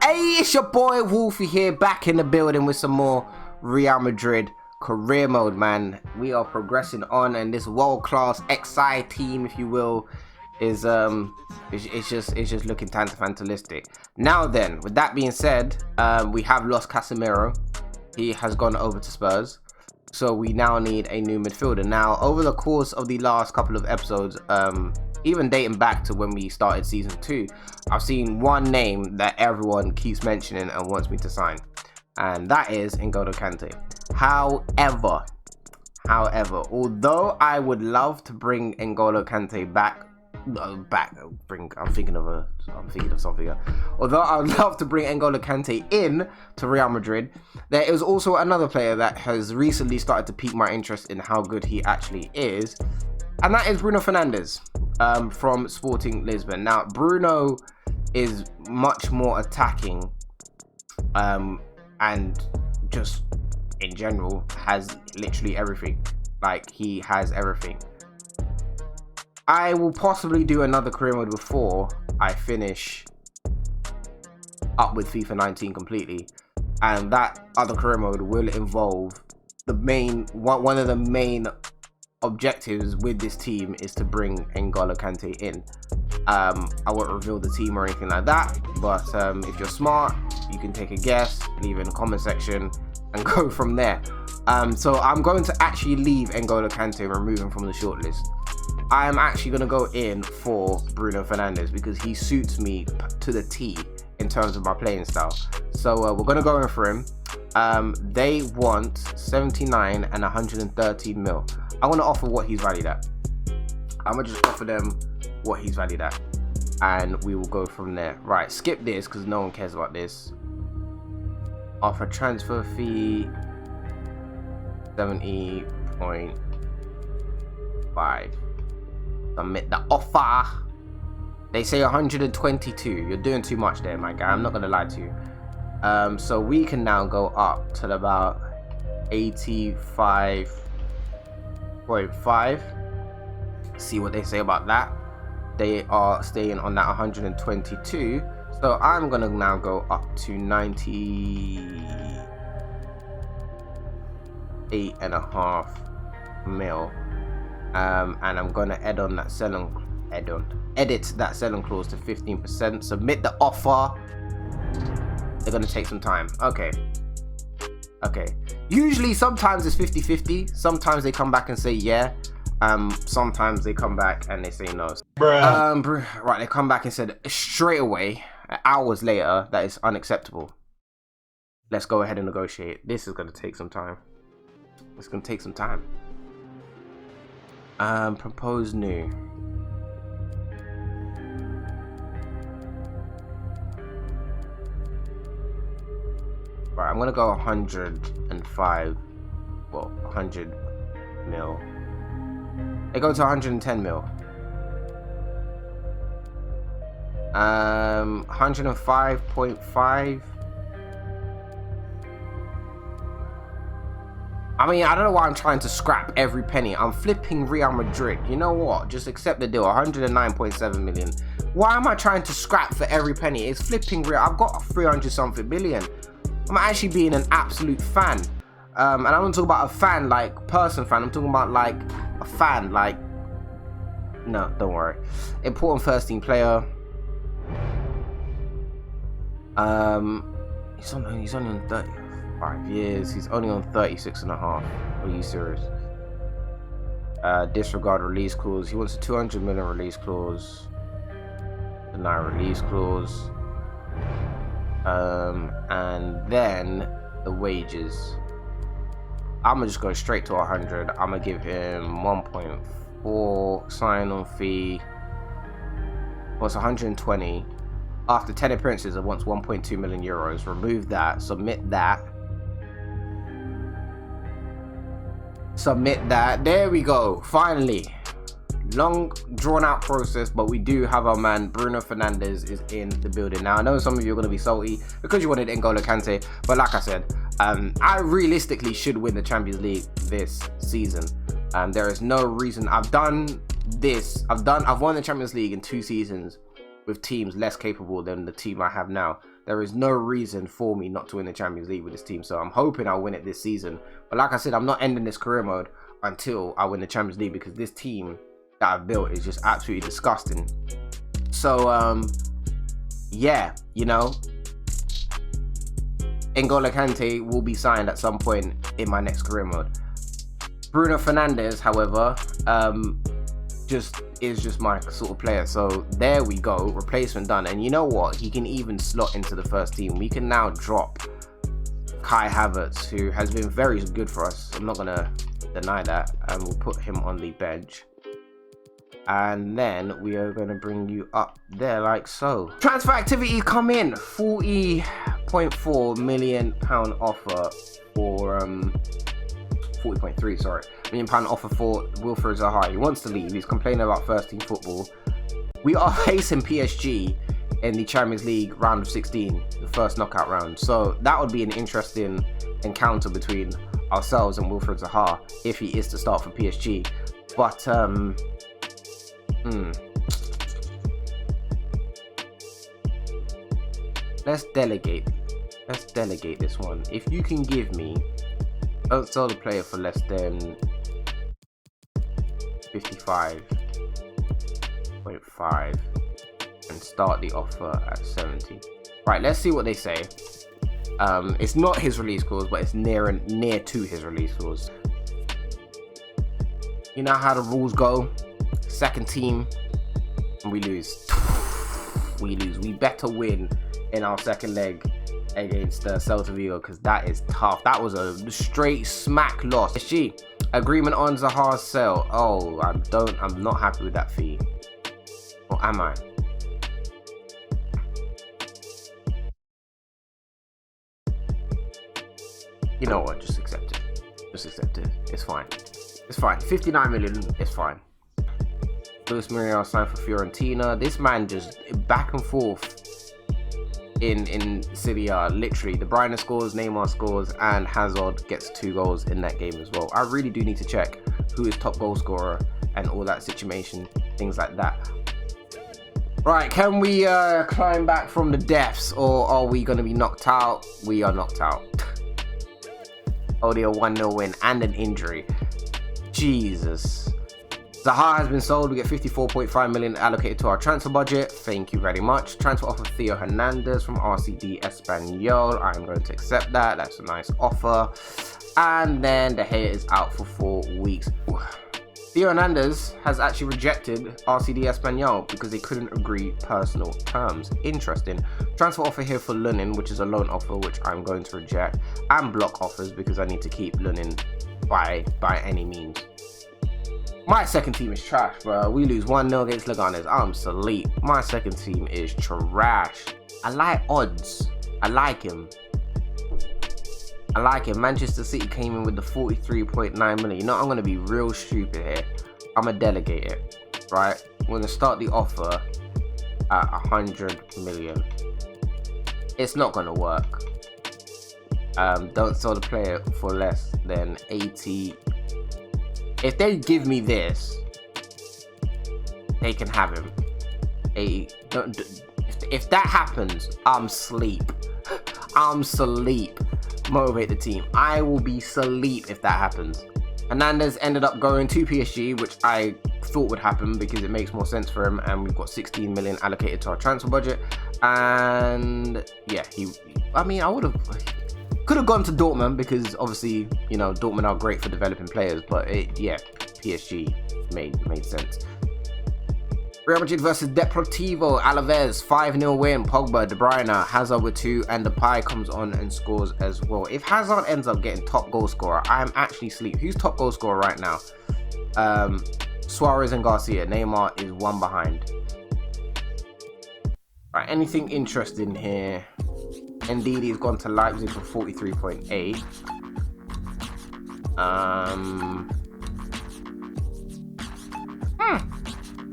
Hey, it's your boy Wolfie here, back in the building with some more Real Madrid career mode, man. We are progressing on, and this world-class XI team, if you will, is it's just looking fantastic. Now then, with that being said, we have lost Casemiro. He has gone over to Spurs, so we now need a new midfielder. Now, over the course of the last couple of episodes, even dating back to when we started season 2, I've seen one name that everyone keeps mentioning and wants me to sign, and that is N'Golo Kante. However, although I would love to bring N'Golo Kante back, I'm thinking of something else. Although I would love to bring N'Golo Kante in to Real Madrid, there is also another player that has recently started to pique my interest in how good he actually is, and that is Bruno Fernandez from Sporting Lisbon. Now, Bruno is much more attacking and just in general has literally everything. Like, he has everything. I will possibly do another career mode before I finish up with FIFA 19 completely, and that other career mode will involve one of the main objectives with this team is to bring N'Golo Kante in. I won't reveal the team or anything like that, but if you're smart, you can take a guess, leave it in the comment section, and go from there. So I'm going to actually leave N'Golo Kante and remove him from the shortlist. I am actually going to go in for Bruno Fernandez because he suits me to the T in terms of my playing style. So we're going to go in for him. They want 79 and 113 mil. I'm going to offer what he's valued at. I'm going to just offer them what he's valued at, and we will go from there. Right, skip this because no one cares about this. Offer transfer fee 70.5. Submit the offer. They say 122. You're doing too much there, my guy. I'm not going to lie to you. So we can now go up to about 85.5. See what they say about that. They are staying on that 122. So I'm gonna now go up to 98.5 mil. And I'm gonna edit that selling clause to 15%. Submit the offer. They're gonna take some time. Okay. Usually, sometimes it's 50-50. Sometimes they come back and say yeah. Sometimes they come back and they say no. Right, they come back and said straight away, hours later, that is unacceptable. Let's go ahead and negotiate. This is gonna take some time. It's gonna take some time. Propose new. Right, I'm gonna go 105. Well, 100 mil. They go to 110 mil. 105.5. I mean, I don't know why I'm trying to scrap every penny. I'm flipping Real Madrid. You know what? Just accept the deal. 109.7 million. Why am I trying to scrap for every penny? It's flipping Real. I've got 300 something million. I'm actually being an absolute fan. And I don't talk about a fan like person fan. I'm talking about like a fan like... No, don't worry. Important first team player. He's only on 35 years. He's only on 36.5. Are you serious? Disregard release clause. He wants a 200 million release clause. Deny release clause. And then the wages. I'm gonna just go straight to 100. I'm gonna give him 1.4 sign-on fee. Wants 120. After 10 appearances, it wants 1.2 million euros. Remove that. Submit that. Submit that. There we go. Finally. Long drawn out process, but we do have our man Bruno Fernandez is in the building. Now, I know some of you are going to be salty because you wanted N'Golo Kante, but like I said, I realistically should win the Champions League this season. There is no reason. I've won the Champions League in 2 seasons with teams less capable than the team I have now. there is no reason for me not to win the Champions League with this team. So I'm hoping I'll win it this season. But like I said, I'm not ending this career mode until I win the Champions League, because this team that I've built is just absolutely disgusting. So yeah, you know, N'Golo Kante will be signed at some point in my next career mode. Bruno Fernandez, however, is just my sort of player. So there we go, replacement done. And you know what, he can even slot into the first team. We can now drop Kai Havertz, who has been very good for us. I'm not gonna deny that, and we'll put him on the bench. And then we are going to bring you up there like so. Transfer activity come in. £40.4 million offer for 40.3, sorry, £1 million offer for Wilfried Zaha. He wants to leave. He's complaining about first team football. We are facing PSG in the Champions League round of 16, the first knockout round. So that would be an interesting encounter between ourselves and Wilfried Zaha if he is to start for PSG. But let's delegate this one. If you can give me, don't sell the player for less than 55.5 and start the offer at 70. Right, let's see what they say. It's not his release clause, but it's near to his release clause. You know how the rules go. Second team, and we lose. We better win in our second leg against Celta Vigo, because that is tough. That was a straight smack loss. PSG agreement on Zaha's sale. Oh, I'm not happy with that fee. Or am I? You know what? Just accept it. Just accept it. It's fine. It's fine. 59 million. It's fine. Luis Muriel signed for Fiorentina. This man just back and forth in Serie A. Literally, De Bruyne scores, Neymar scores, and Hazard gets 2 goals in that game as well. I really do need to check who is top goal scorer and all that situation, things like that. Right, can we climb back from the depths, or are we going to be knocked out? We are knocked out. Only a 1-0 win and an injury. Jesus. Zaha has been sold. We get 54.5 million allocated to our transfer budget. Thank you very much. Transfer offer Theo Hernandez from RCD Espanyol. I'm going to accept that. That's a nice offer. And then De Gea is out for 4 weeks. Theo Hernandez has actually rejected RCD Espanyol because they couldn't agree personal terms. Interesting. Transfer offer here for Lunin, which is a loan offer, which I'm going to reject. And block offers because I need to keep Lunin by any means. My second team is trash, bro. We lose 1-0 against Leganes. I'm asleep. My second team is trash. I like odds. I like him. Manchester City came in with the 43.9 million. You know, I'm going to be real stupid here. I'm going to delegate it, right? I'm going to start the offer at 100 million. It's not going to work. Don't sell the player for less than 80. If they give me this, they can have him. If that happens, I'm sleep. Motivate the team. I will be sleep if that happens. Hernandez ended up going to PSG, which I thought would happen because it makes more sense for him, and we've got 16 million allocated to our transfer budget. And yeah, I could have gone to Dortmund because obviously, you know, Dortmund are great for developing players, but PSG made sense. Real Madrid versus Deportivo Alaves, 5-0 win. Pogba, De Bruyne, Hazard with 2, and Depay comes on and scores as well. If Hazard ends up getting top goal scorer, I am actually asleep. Who's top goal scorer right now? Suarez and Garcia. Neymar is 1 behind. Right, anything interesting here? Indeed, he's gone to Leipzig for 43.8.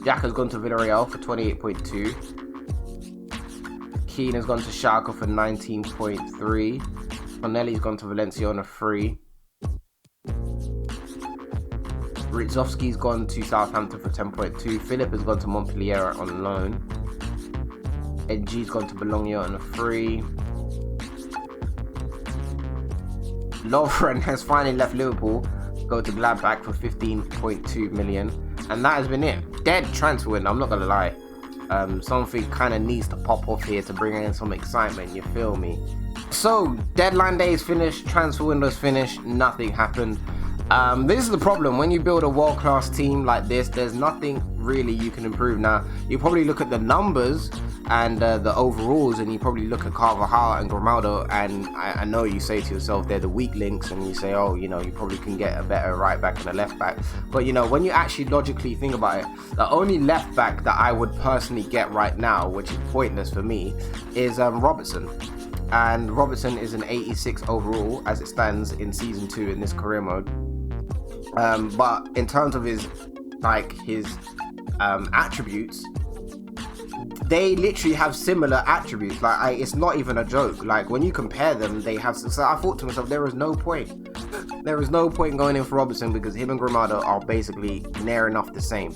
Jack has gone to Villarreal for 28.2. Keane has gone to Schalke for 19.3. Tonelli's gone to Valenciana 3. Ritzovsky's gone to Southampton for 10.2. Philip has gone to Montpellier on loan. NG's gone to Bologna on a free. Lovren has finally left Liverpool, go to Gladbach for 15.2 million, and that has been it. Dead transfer window, I'm not gonna lie. Something kind of needs to pop off here to bring in some excitement, you feel me? So deadline day is finished, transfer window is finished, nothing happened. This is the problem when you build a world-class team like this. There's nothing really you can improve. Now you probably look at the numbers and the overalls, and you probably look at Carvajal and Grimaldo, and I know you say to yourself they're the weak links, and you say, oh, you know, you probably can get a better right back and a left back. But you know, when you actually logically think about it, the only left back that I would personally get right now, which is pointless for me, is Robertson. And Robertson is an 86 overall as it stands in season 2 in this career mode. But in terms of his attributes, they literally have similar attributes. Like, it's not even a joke. Like, when you compare them, they have. So I thought to myself, there is no point. There is no point going in for Robertson because him and Grimaldo are basically near enough the same.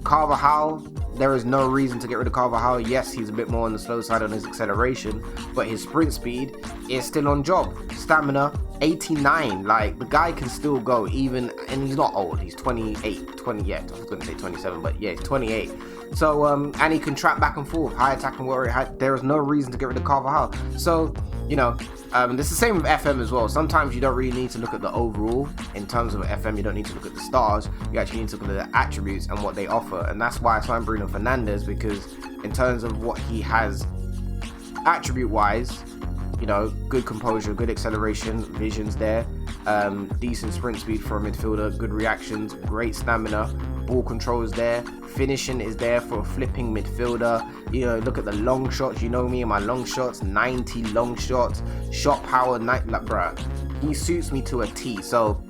Carvajal, there is no reason to get rid of Carvajal. Yes, he's a bit more on the slow side on his acceleration, but his sprint speed is still on job. Stamina, 89. Like, the guy can still go even, and he's not old. He's 20 yet. I was going to say 27, but yeah, he's 28. So, and he can trap back and forth, high attack and warrior. There is no reason to get rid of Carvajal. So, you know, it's the same with FM as well. Sometimes you don't really need to look at the overall. In terms of FM, you don't need to look at the stars. You actually need to look at the attributes and what they offer. And that's why I signed Bruno Fernandez, because in terms of what he has attribute-wise, you know, good composure, good acceleration, vision's there, decent sprint speed for a midfielder, good reactions, great stamina, ball control is there, finishing is there for a flipping midfielder. You know, look at the long shots. You know me and my long shots, 90 long shots, shot power, like, bruh, he suits me to a T. So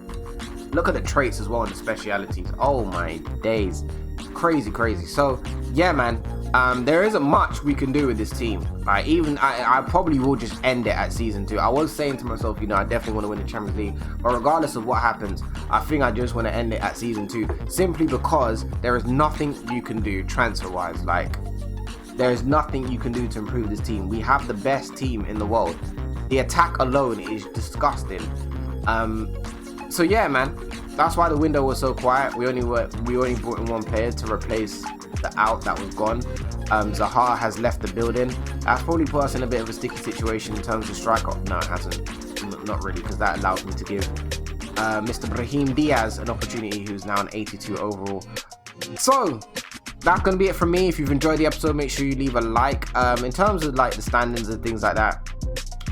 look at the traits as well and the specialities. Oh my days, crazy. So yeah, man, there isn't much we can do with this team. I probably will just end it at season 2. I was saying to myself, you know, I definitely want to win the Champions League, but regardless of what happens, I think I just want to end it at season 2, simply because there is nothing you can do transfer wise. Like, there is nothing you can do to improve this team. We have the best team in the world. The attack alone is disgusting. So yeah, man, that's why the window was so quiet. We only brought in one player to replace the out that was gone. Zaha has left the building. That's probably put us in a bit of a sticky situation in terms of striker. No, it hasn't. Not really, because that allows me to give Mr. Brahim Diaz an opportunity, who's now an 82 overall. So that's gonna be it from me. If you've enjoyed the episode, make sure you leave a like. In terms of like the standings and things like that,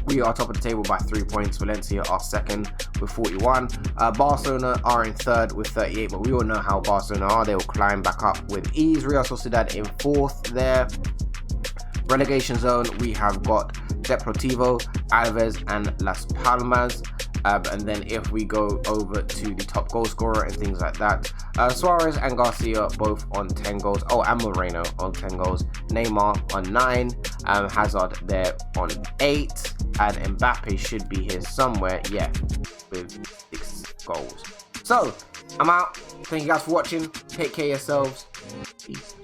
we are top of the table by 3 points. Valencia are second with 41. Barcelona are in third with 38, but we all know how Barcelona are. They will climb back up with ease. Real Sociedad in fourth there. Relegation zone, we have got Deportivo, Alaves and Las Palmas. And then if we go over to the top goal scorer and things like that, Suarez and Garcia both on 10 goals. Oh, and Moreno on 10 goals. Neymar on 9. Hazard there on 8. And Mbappe should be here somewhere, yeah, with 6 goals. So, I'm out. Thank you guys for watching. Take care of yourselves. Peace.